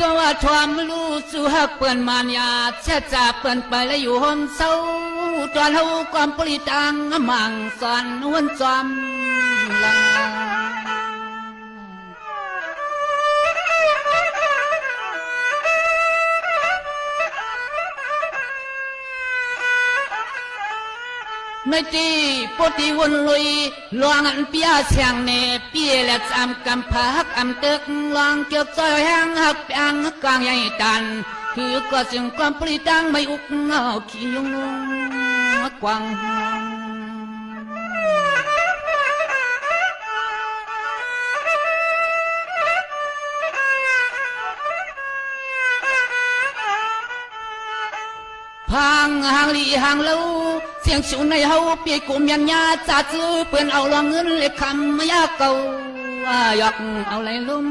สวัสดิ์ความรู้สู่หักเปิ้นมานยาเชื่อจ่าเปิ้นไปแล้วอยู่ห้องเศร้าตอนเฮาความปริตังมังสอนวนจอมลาไม่ตีปฏิวนลุยลวงอันเปียเสียงเนเปียและจำกำพักอำตึกลองเกี่ยวใจแห้งหักเปียงกลางใหญ่ตันคือก็จึงความปริตังไม่อุกเงาขี้ยงลงกวางพังหางลีหางเล่าเสียงสูในเฮาเปียกุมยันยาจ่าจื้อเปื่อนเอาลองเงินเล็กคำยาเก่าอยากเอาไหลลม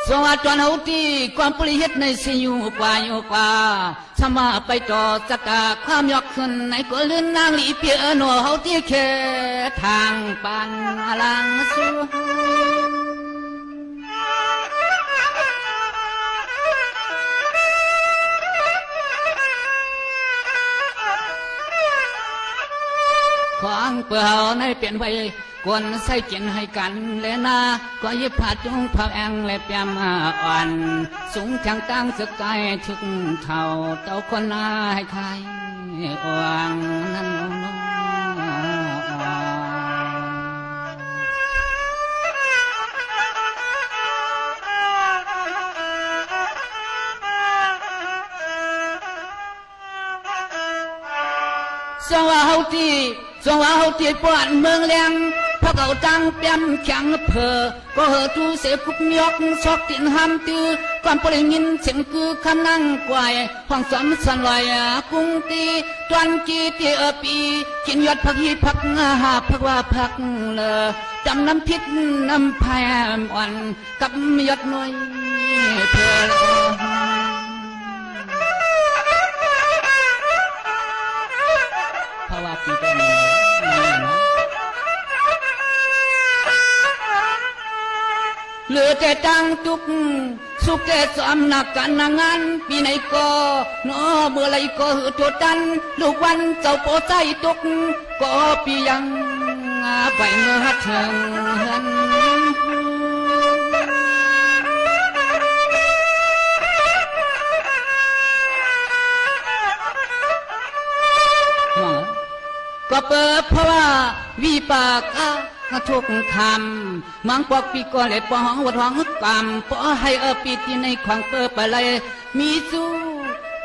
สวัสดิ์จวนเฮาที่ความปริหิตในสิอยู่กว่าสมาไปต่อจักรความยกขึ้นในก็ลื่นนางลีเปียโนเฮาที่แค่ทางปานลังสูขวางเปล่าในเปลี่ยนไว้กวนใส่เจียนให้กันเลนาก็ยิบผาจุงผาแองและเปียมอ่อนสูงทางตั้งสึกใจถึงเท่าเต้าคนนาให้ใครอ่วงนั้นสว่าเฮาที่ปวนเมืองเลียงพระเก่าจังเปียมแข็งเพอก็เหอทูเสกุบยกชอกตินห้ำตื้อก่อนปริงินเสียงคือคำนั่งกวายห้องสอนสันลอยกุ้งตีตวนกีตีปีกินยอดผักฮีผักหาผักว่าผักเลอจำน้ำพริกน้ำพายอ่อนกับยอดน้อยเพอเพราะว่าปีตัวนี้เหลือแต่ตังตุกสุขแต่สำนักการงานปีไหนก็นอเมื่อไรก็หือโทตันลูกวันเจ้าโปใจตุกก็ปียังไปเมื่อหัดเถิงก็เปิดเพราะว่าวิปากทุกคำมังปอกปีก่อนเลยปองวัดหวังกำปอให้ปีที่ในควางเปิดไปเลยมีจู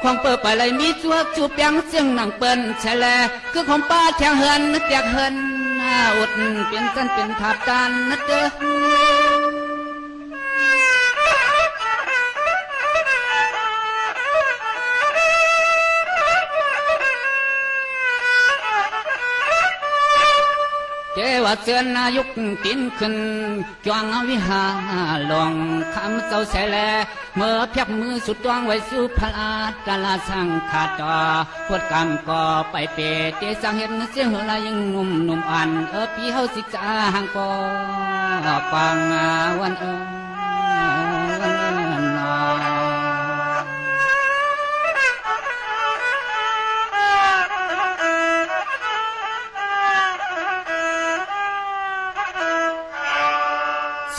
ควางเปิดไปเลยมีจูจูเปียงเสียงหนังเปิ้นแฉลคือของป้าแทงเฮินนึกอยากเฮินอดเปลี่ยนกันเป็นทับกันนักเด้อเจว่าเสือนนายุกตินขึ้นจวงวิหาลงคำเจ้าแสลเมื่อเพียบมือสุดดวงไว้สู่พลาดกาลาสังขาดต่อพดกรรมก็ไปเปเตสังเห็นเสียงหัวลายังหนุ่มอันพี่เฮาสิกาหังก็ฟังวัน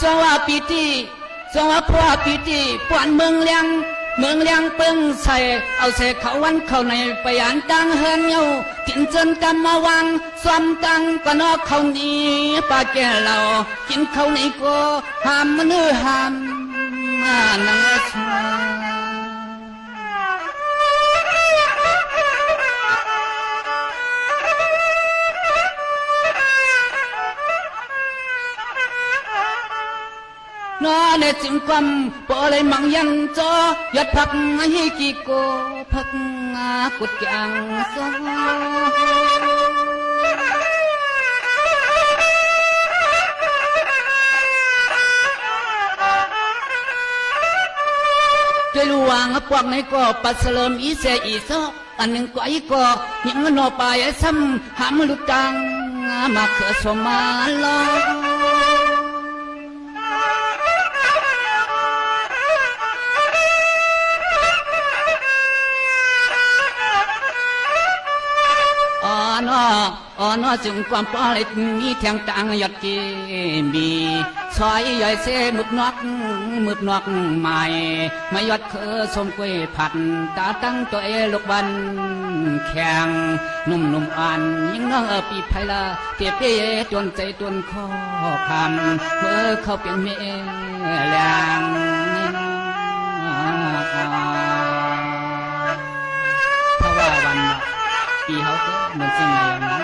สว่าปีติสว่าพระปีติปวนเมืองเลียงเปิ้งใส่เอาเสเขาวันเข้าในไปอ่านตังเฮินเยากินจนกำมาวังซ้ำตังก็นอกเขานี้ปาแก่เรากินเขาในก็ห้ามมันห้ามนังชานอเนจิมความปอเลยมังยันจอยอดพักให้กี่โกพักกุดจังซอใจลวงปวกในก็ปัสเลิมอีเสอีซอ อันหนึ่งก็ไอ้ก็ยังนอไปซ้ำหามลุกังมาเขือสมาลออ๋อนอจึงความปลิดมีแทงต่างยอดกีมีซอยใหญ่เสมึกนอกใหม่มายอดคือสมกวยผัดตาตั้งตัวลูกบันแข่งนุ่มอ่านยิ่งน้องปีไพละเตียเปียจนใจจนคอคำเมื่อเขาเป็นเมียแรงเพราะว่าวันปีเขาก็เหมือนสิ่งไรอย่างนั้น